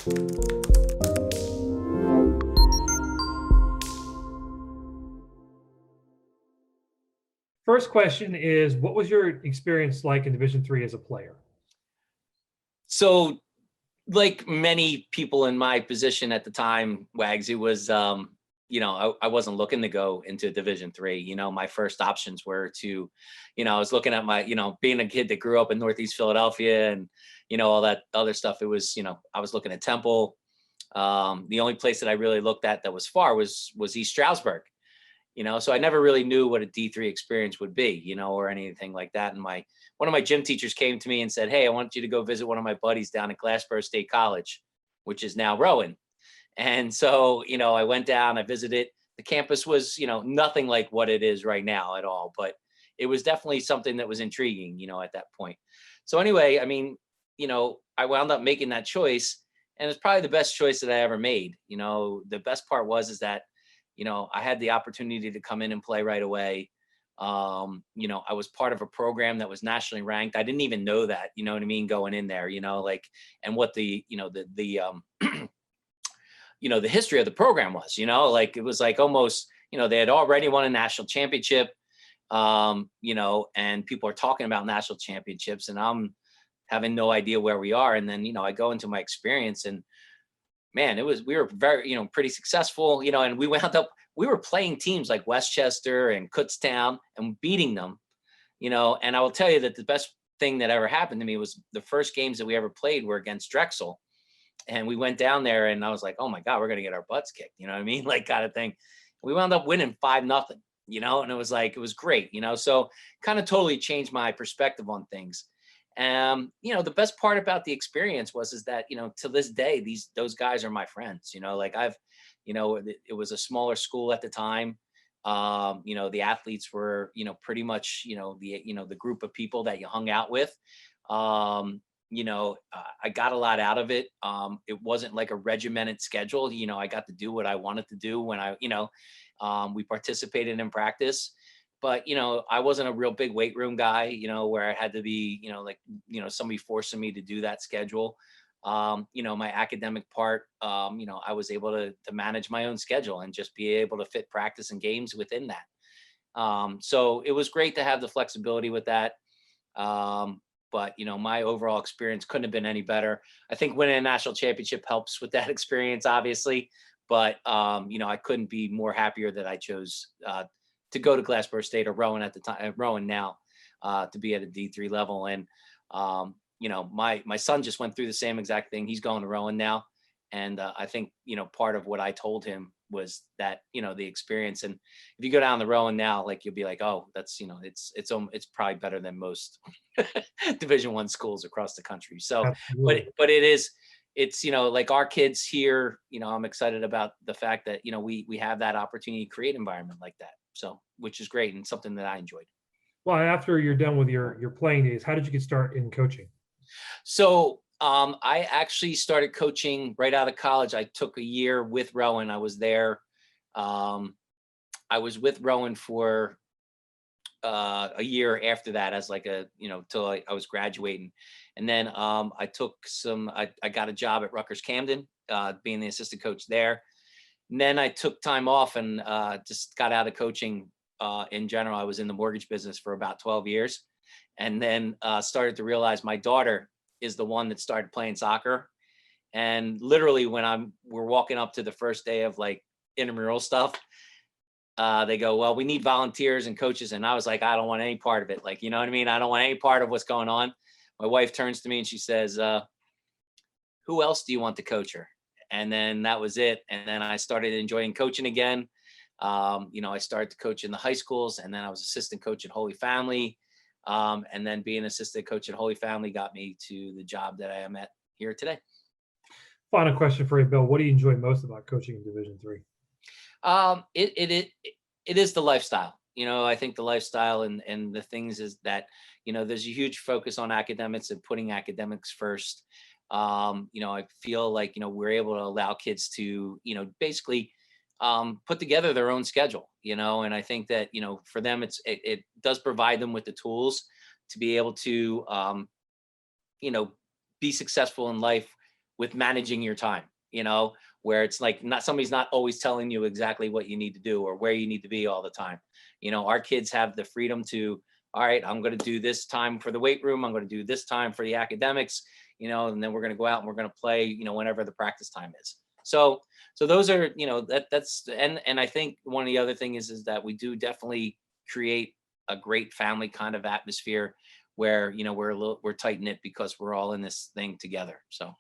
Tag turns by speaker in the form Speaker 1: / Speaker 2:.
Speaker 1: First question is, what was your experience like in Division III as a player?
Speaker 2: So, like many people in my position at the time, Wags, it was, I wasn't looking to go into Division III. My first options were to, I was looking at my, being a kid that grew up in Northeast Philadelphia and, all that other stuff. It was, I was looking at Temple. The only place that I really looked at that was far was East Stroudsburg. So I never really knew what a D3 experience would be, or anything like that. And one of my gym teachers came to me and said, "Hey, I want you to go visit one of my buddies down at Glassboro State College, which is now Rowan." And so, I went down, I visited. The campus was, nothing like what it is right now at all, but it was definitely something that was intriguing, at that point. So anyway, I mean, I wound up making that choice, and it's probably the best choice that I ever made. The best part is that I had the opportunity to come in and play right away. I was part of a program that was nationally ranked. I didn't even know that, you know what I mean, going in there, and what the, the history of the program was, it was like almost, they had already won a national championship, and people are talking about national championships, and I'm having no idea where we are. And then, I go into my experience, and man, we were very, pretty successful, and we were playing teams like Westchester and Kutztown and beating them, and I will tell you that the best thing that ever happened to me was the first games that we ever played were against Drexel. And we went down there, and I was like, oh my God, we're going to get our butts kicked. You know what I mean? Like, kind of thing. We wound up winning 5-0, and it was great, so kind of totally changed my perspective on things. The best part about the experience is that, to this day, those guys are my friends, like it was a smaller school at the time. The athletes were, pretty much, the group of people that you hung out with. I got a lot out of it. It wasn't like a regimented schedule. I got to do what I wanted to do when we participated in practice. But, I wasn't a real big weight room guy, where I had to be, somebody forcing me to do that schedule. My academic part, I was able to manage my own schedule and just be able to fit practice and games within that. So it was great to have the flexibility with that. But, my overall experience couldn't have been any better. I think winning a national championship helps with that experience, obviously. But, I couldn't be more happier that I chose to go to Glassboro State, or Rowan at the time, Rowan now, to be at a D3 level. And, my son just went through the same exact thing. He's going to Rowan now. And I think, part of what I told him was that, the experience. And if you go down the Rowan now, like, you'll be like, oh, that's, it's probably better than most Division I schools across the country. So,
Speaker 1: Absolutely.
Speaker 2: but it's, like our kids here, I'm excited about the fact that, we have that opportunity to create an environment like that. So, which is great and something that I enjoyed.
Speaker 1: Well, after you're done with your playing days, how did you get started in coaching?
Speaker 2: So, I actually started coaching right out of college. I took a year with Rowan. I was there. I was with Rowan for a year after that, as like till I was graduating. And then I got a job at Rutgers Camden, being the assistant coach there. And then I took time off and just got out of coaching in general. I was in the mortgage business for about 12 years. And then started to realize my daughter is the one that started playing soccer. And literally when we're walking up to the first day of like intramural stuff, they go, well, we need volunteers and coaches. And I was like, I don't want any part of it. Like, you know what I mean? I don't want any part of what's going on. My wife turns to me and she says, who else do you want to coach her? And then that was it. And then I started enjoying coaching again. I started to coach in the high schools, and then I was assistant coach at Holy Family. And then being assistant coach at Holy Family got me to the job that I am at here today.
Speaker 1: Final question for you, Bill. What do you enjoy most about coaching in Division III?
Speaker 2: It is the lifestyle. I think the lifestyle and the things is that, there's a huge focus on academics and putting academics first. I feel like, we're able to allow kids to, basically put together their own schedule, and I think that, for them, it does provide them with the tools to be able to, be successful in life, with managing your time, where it's like not somebody's not always telling you exactly what you need to do or where you need to be all the time. Our kids have the freedom to, all right, I'm going to do this time for the weight room. I'm going to do this time for the academics, and then we're going to go out and we're going to play, whenever the practice time is. So those are, that's, and I think one of the other thing is that we do definitely create a great family kind of atmosphere where, we're tight knit because we're all in this thing together. So.